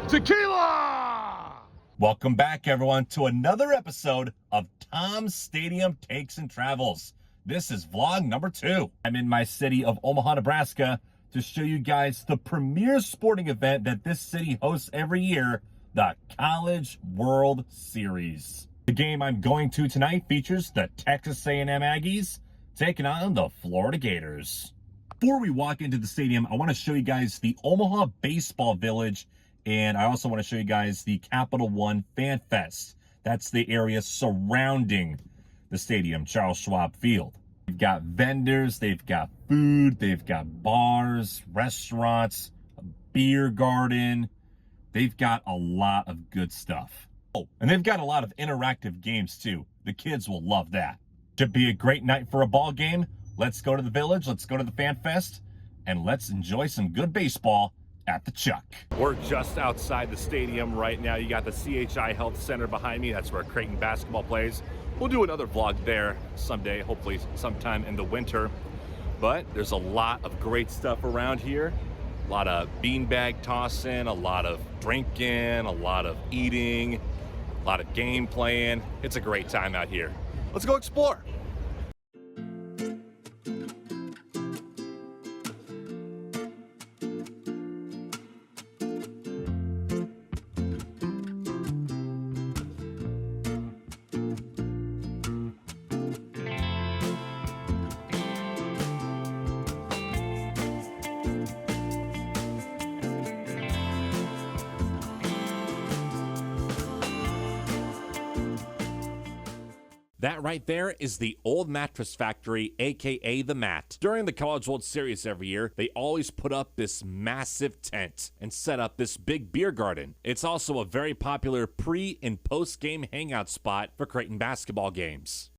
Tequila! Welcome back, everyone, to another episode of Tom's Stadium Takes and Travels. This is vlog number 2. I'm in my city of Omaha, Nebraska, to show you guys the premier sporting event that this city hosts every year, the College World Series. The game I'm going to tonight features the Texas A&M Aggies taking on the Florida Gators. Before we walk into the stadium, I want to show you guys the Omaha Baseball Village, and I also want to show you guys the Capital One Fan Fest. That's the area surrounding the stadium, Charles Schwab Field. They've got vendors, they've got food, they've got bars, restaurants, a beer garden. They've got a lot of good stuff. Oh, and they've got a lot of interactive games too. The kids will love that. Should be a great night for a ball game. Let's go to the village, let's go to the Fan Fest, and let's enjoy some good baseball at the Chuck. We're just outside the stadium right now. You got the CHI Health Center behind me. That's where Creighton basketball plays. We'll do another vlog there someday, hopefully sometime in the winter. But there's a lot of great stuff around here. A lot of beanbag tossing, a lot of drinking, a lot of eating, a lot of game playing. It's a great time out here. Let's go explore. That right there is the Old Mattress Factory, aka The Mat. During the College World Series every year, they always put up this massive tent and set up this big beer garden. It's also a very popular pre- and post-game hangout spot for Creighton basketball games.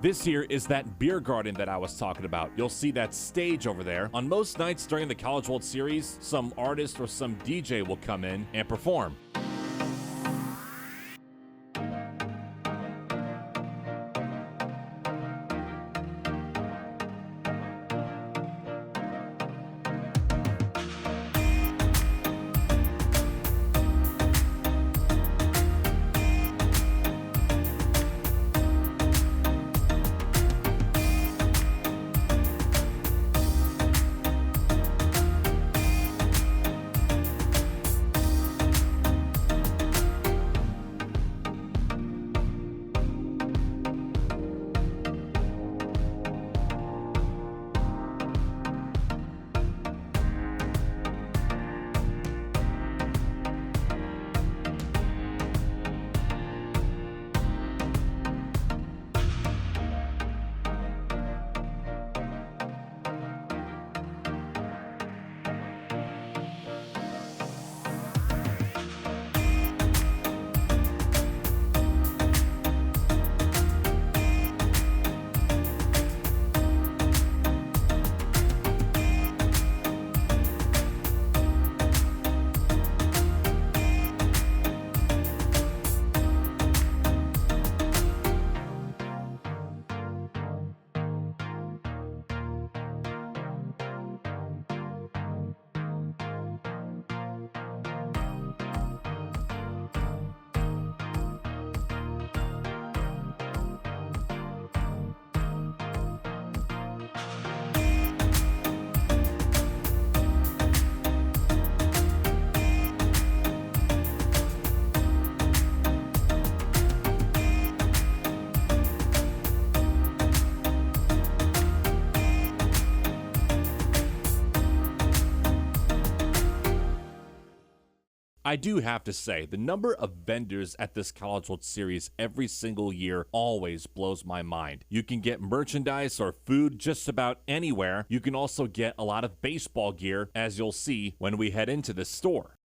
This here is that beer garden that I was talking about. You'll see that stage over there. On most nights during the College World Series, some artist or some DJ will come in and perform. I do have to say, the number of vendors at this College World Series every single year always blows my mind. You can get merchandise or food just about anywhere. You can also get a lot of baseball gear, as you'll see when we head into this store.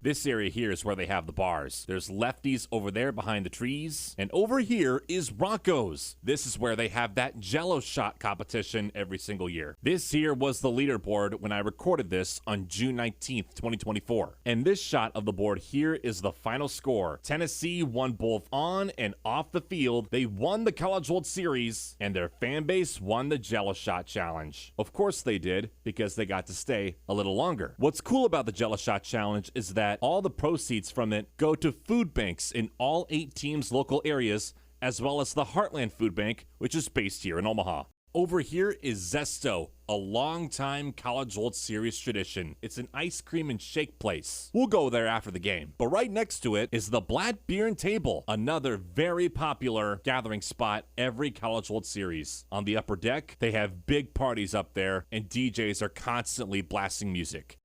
This area here is where they have the bars. There's Lefties over there behind the trees, and over here is Rocco's. This is where they have that Jello shot competition every single year. This here was the leaderboard when I recorded this on June 19th, 2024. And this shot of the board here is the final score. Tennessee won both on and off the field. They won the College World Series, and their fan base won the Jello shot challenge. Of course they did, because they got to stay a little longer. What's cool about the Jello shot challenge is that all the proceeds from it go to food banks in all 8 teams' local areas, as well as the Heartland Food Bank, which is based here in Omaha. Over here is Zesto, a long-time College World Series tradition. It's an ice cream and shake place. We'll go there after the game. But right next to it is the Blatt Beer and Table, another very popular gathering spot every College World Series. On the upper deck, they have big parties up there, and DJs are constantly blasting music.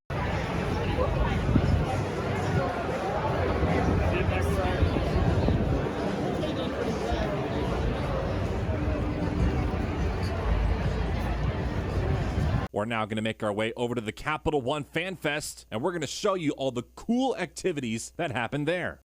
We're now going to make our way over to the Capital One Fan Fest, and we're going to show you all the cool activities that happen there.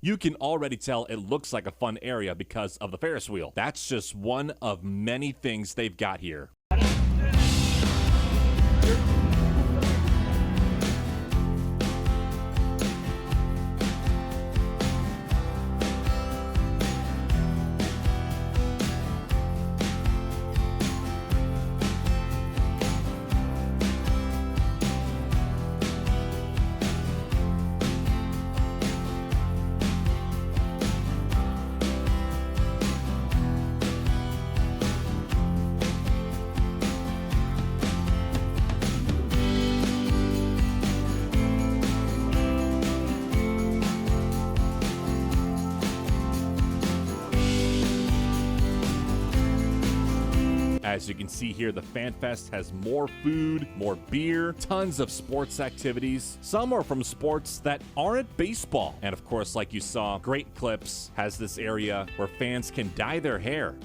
You can already tell it looks like a fun area because of the Ferris wheel. That's just one of many things they've got here. As you can see here, the Fan Fest has more food, more beer, tons of sports activities. Some are from sports that aren't baseball. And of course, like you saw, Great Clips has this area where fans can dye their hair.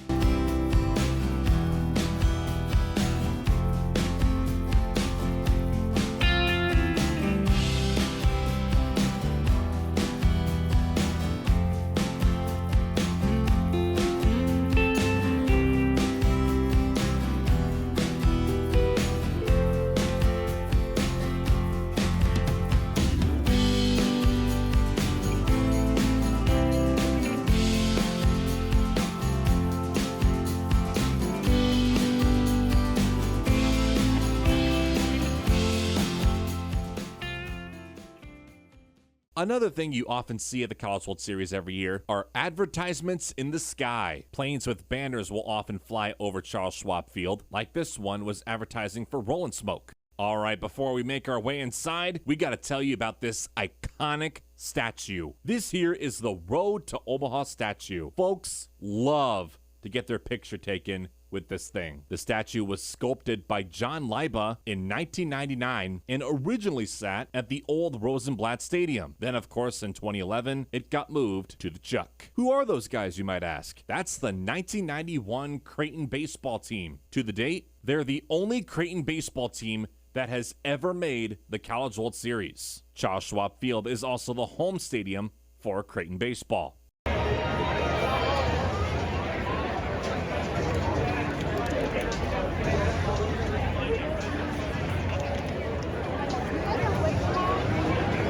Another thing you often see at the College World Series every year are advertisements in the sky. Planes with banners will often fly over Charles Schwab Field, like this one was advertising for Rollin' Smoke. All right, before we make our way inside, we got to tell you about this iconic statue. This here is the Road to Omaha statue. Folks love to get their picture taken with this thing. The statue was sculpted by John Leiba in 1999 and originally sat at the old Rosenblatt Stadium. Then, of course, in 2011, it got moved to the Chuck. Who are those guys, you might ask? That's the 1991 Creighton baseball team. To the date, they're the only Creighton baseball team that has ever made the College World Series. Charles Schwab Field is also the home stadium for Creighton baseball.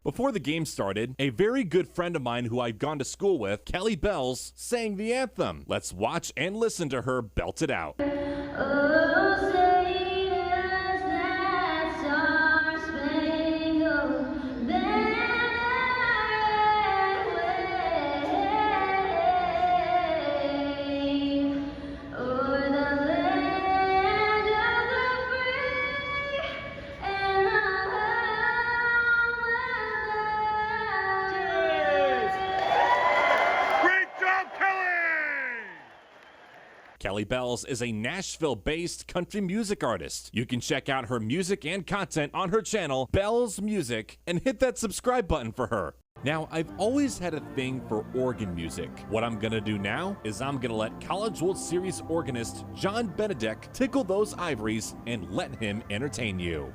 Before the game started, a very good friend of mine who I've gone to school with, Kelly Bells, sang the anthem. Let's watch and listen to her belt it out. Oh, say does that star-spangled banner wave o'er the land of the free and the Great job, Kelly! Kelly Bells is a Nashville-based country music artist. You can check out her music and content on her channel, Bells Music, and hit that subscribe button for her. Now, I've always had a thing for organ music. What I'm gonna do now is I'm gonna let College World Series organist John Benedek tickle those ivories and let him entertain you.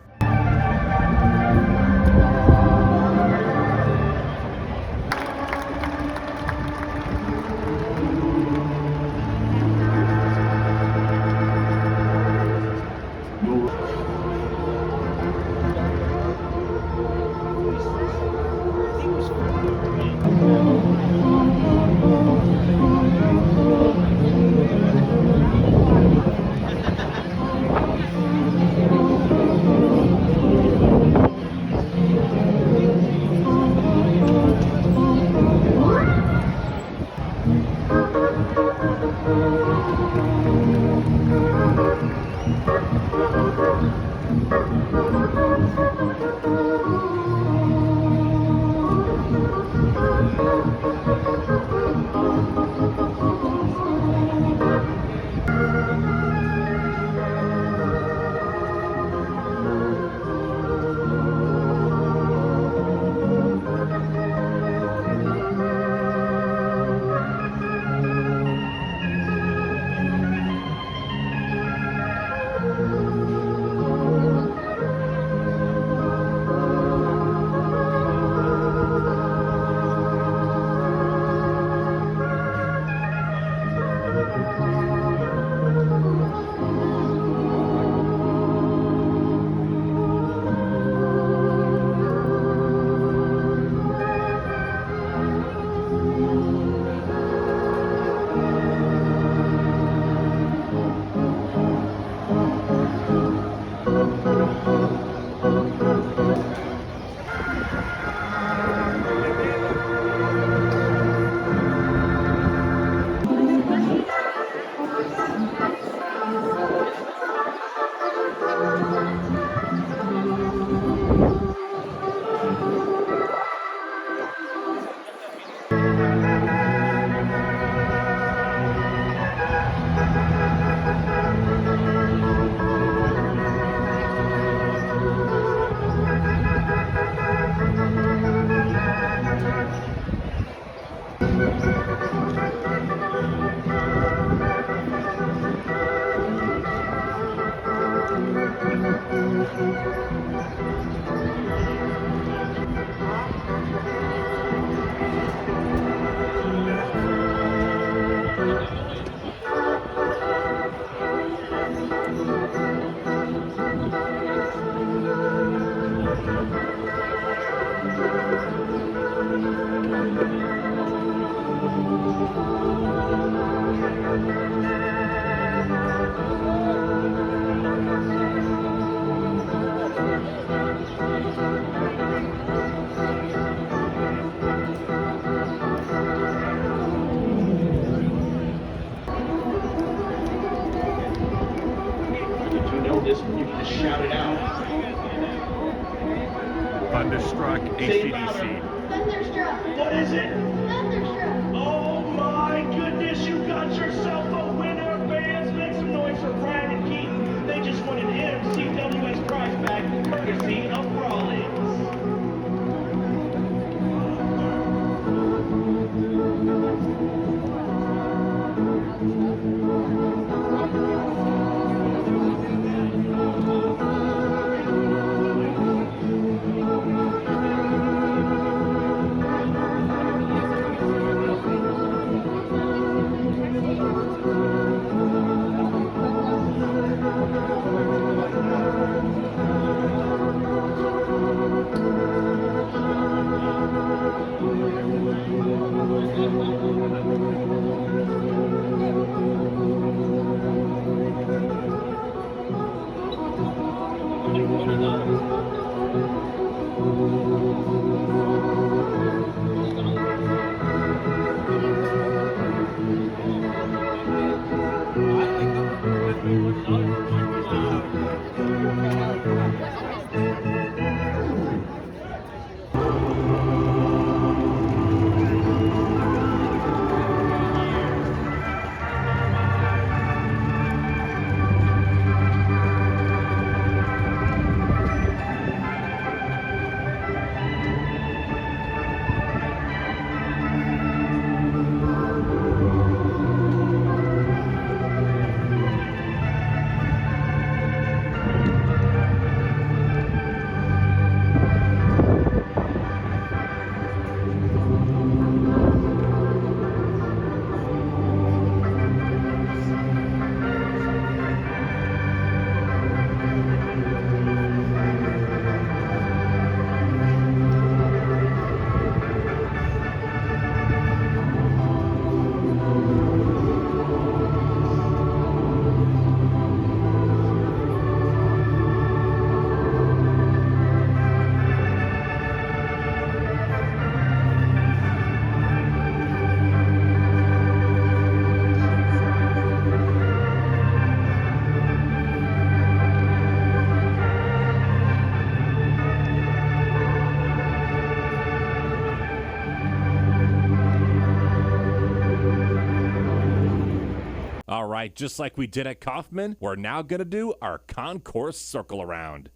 You can just shout it out. Thunderstruck AC/DC. Thunderstruck. What is it? Thunderstruck. Oh my goodness, you got yourself a winner, fans. Make some noise for Brian and Keaton. They just won an CWS prize back, courtesy of Rawlings. All right, just like we did at Kaufman, we're now going to do our concourse circle around.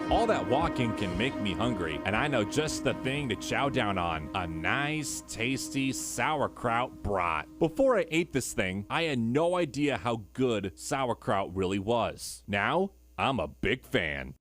All that walking can make me hungry, and I know just the thing to chow down on: a nice, tasty sauerkraut brat. Before I ate this thing, I had no idea how good sauerkraut really was. Now, I'm a big fan.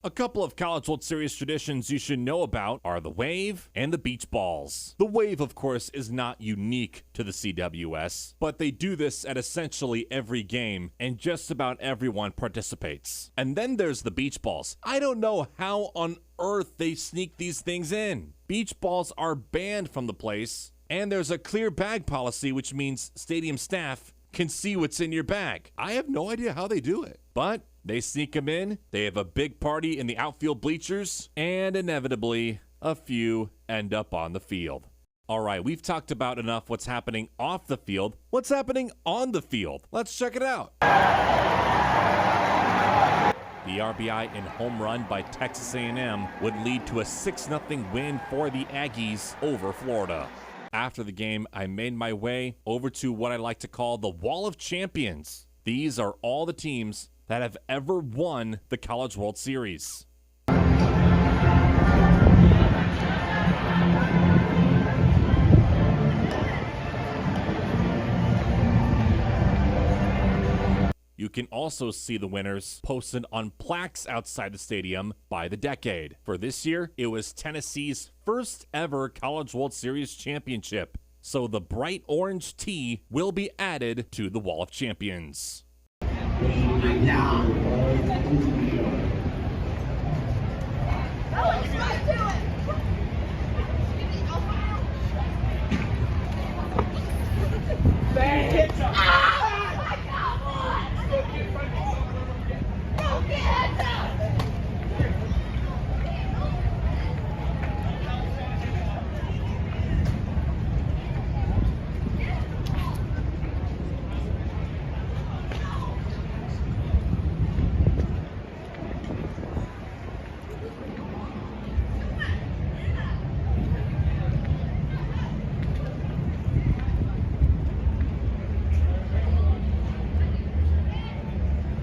A couple of College World Series traditions you should know about are the wave and the beach balls. The wave, of course, is not unique to the CWS, but they do this at essentially every game, and just about everyone participates. And then there's the beach balls. I don't know how on earth they sneak these things in. Beach balls are banned from the place, and there's a clear bag policy, which means stadium staff can see what's in your bag. I have no idea how they do it, but they sneak them in, they have a big party in the outfield bleachers, and inevitably, a few end up on the field. All right, we've talked about enough what's happening off the field. What's happening on the field? Let's check it out. The RBI and home run by Texas A&M would lead to a 6-0 win for the Aggies over Florida. After the game, I made my way over to what I like to call the Wall of Champions. These are all the teams that have ever won the College World Series. You can also see the winners posted on plaques outside the stadium by the decade. For this year, it was Tennessee's first ever College World Series championship, so the bright orange T will be added to the Wall of Champions.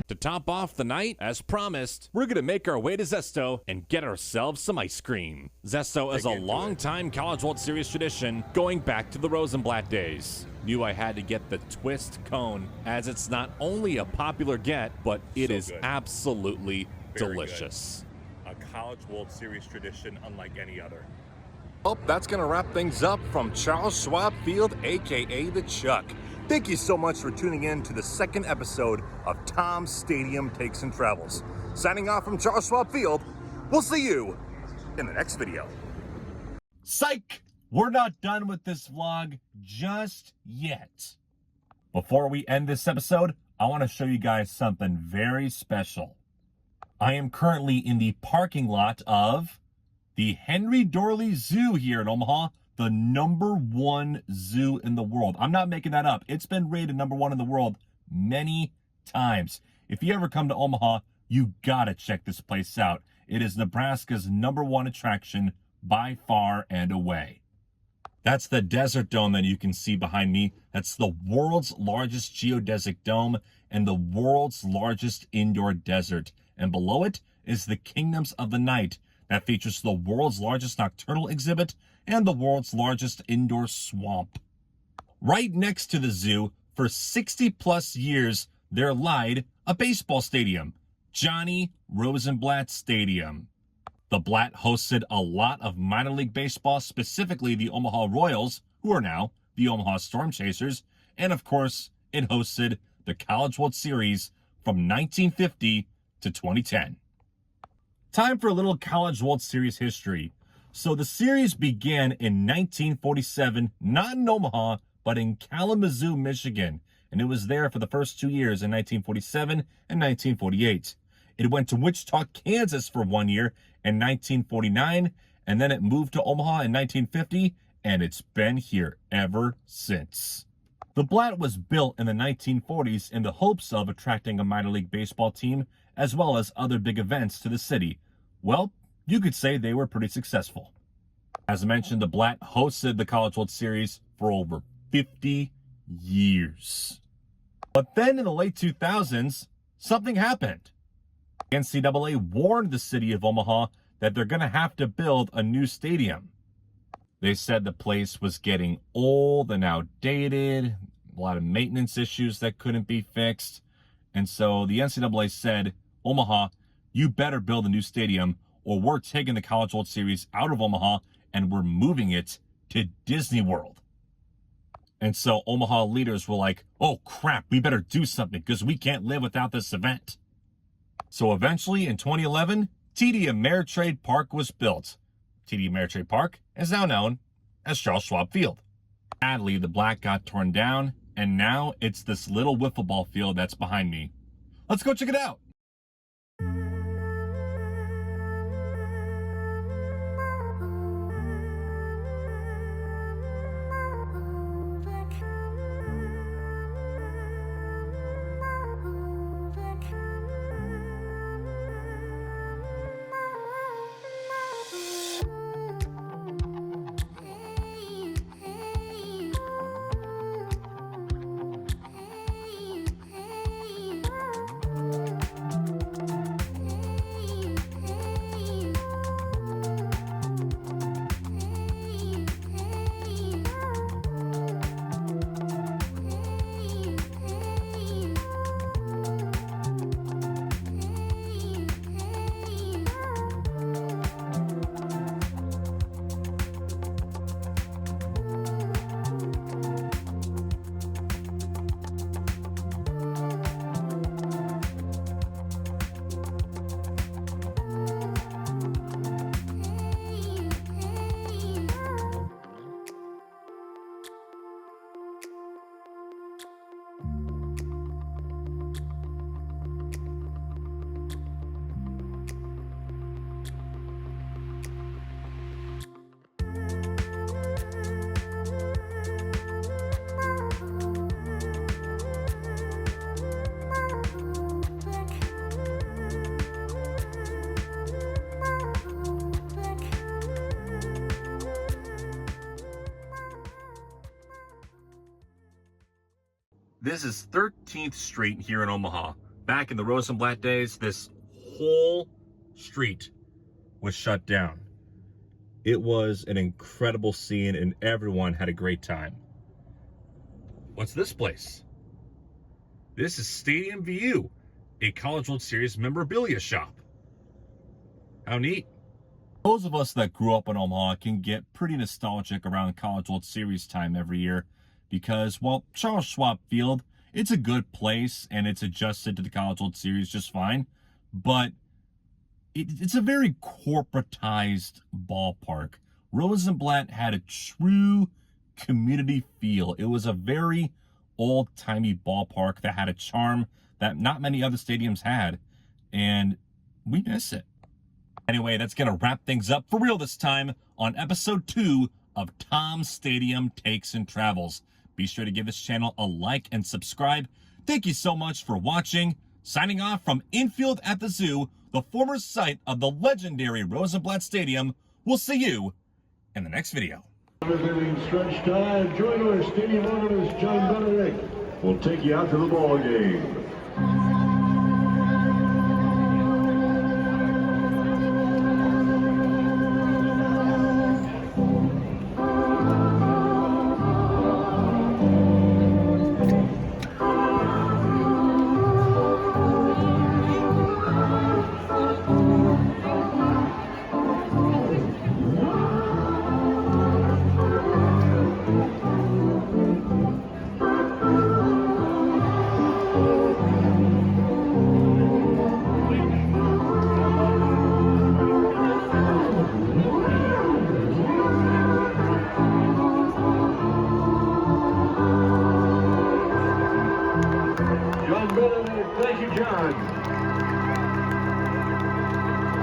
To top off the night, as promised, we're going to make our way to Zesto and get ourselves some ice cream. Zesto is a long-time College World Series tradition going back to the Rosenblatt days. Knew I had to get the twist cone, as it's not only a popular get, but it is absolutely delicious. A College World Series tradition unlike any other. Well, that's going to wrap things up from Charles Schwab Field, aka the Chuck. Thank you so much for tuning in to the second episode of Tom's Stadium Takes and Travels. Signing off from Charles Schwab Field, we'll see you in the next video. Psych! We're not done with this vlog just yet. Before we end this episode, I want to show you guys something very special. I am currently in the parking lot of the Henry Doorly Zoo here in Omaha, the #1 zoo in the world. I'm not making that up. It's been rated #1 in the world many times. If you ever come to Omaha, you gotta check this place out. It is Nebraska's #1 attraction by far and away. That's the desert dome that you can see behind me. That's the world's largest geodesic dome and the world's largest indoor desert. And below it is the Kingdoms of the Night that features the world's largest nocturnal exhibit and the world's largest indoor swamp. Right next to the zoo, for 60+ years, there lied a baseball stadium, Johnny Rosenblatt Stadium. The Blatt hosted a lot of minor league baseball, specifically the Omaha Royals, who are now the Omaha Storm Chasers, and of course, it hosted the College World Series from 1950 to 2010. Time for a little College World Series history. So the series began in 1947, not in Omaha, but in Kalamazoo, Michigan. And it was there for the first 2 years in 1947 and 1948. It went to Wichita, Kansas for 1 year in 1949, and then it moved to Omaha in 1950, and it's been here ever since. The Blatt was built in the 1940s in the hopes of attracting a minor league baseball team, as well as other big events to the city. Well, you could say they were pretty successful. As I mentioned, the Blatt hosted the College World Series for over 50 years. But then in the late 2000s, something happened. NCAA warned the city of Omaha that they're going to have to build a new stadium. They said the place was getting old and outdated, a lot of maintenance issues that couldn't be fixed. And so the NCAA said, Omaha, you better build a new stadium or we're taking the College World Series out of Omaha and we're moving it to Disney World. And so Omaha leaders were like, oh crap, we better do something because we can't live without this event. So eventually in 2011, TD Ameritrade Park was built. TD Ameritrade Park is now known as Charles Schwab Field. Sadly, the black got torn down, and now it's this little wiffle ball field that's behind me. Let's go check it out. This is 13th Street here in Omaha. Back in the Rosenblatt days, this whole street was shut down. It was an incredible scene and everyone had a great time. What's this place? This is Stadium View, a College World Series memorabilia shop. How neat. Those of us that grew up in Omaha can get pretty nostalgic around College World Series time every year because, well, Charles Schwab Field, it's a good place and it's adjusted to the College World Series just fine, but it's a very corporatized ballpark. Rosenblatt had a true community feel. It was a very old-timey ballpark that had a charm that not many other stadiums had, and we miss it. Anyway, that's going to wrap things up for real this time on episode 2 of Tom's Stadium Takes and Travels. Be sure to give this channel a like and subscribe. Thank you so much for watching. Signing off from Infield at the Zoo, the former site of the legendary Rosenblatt Stadium. We'll see you in the next video. Representing stretch time, join our stadium organist John Benedict. We'll take you out to the ball game. Thank you, John.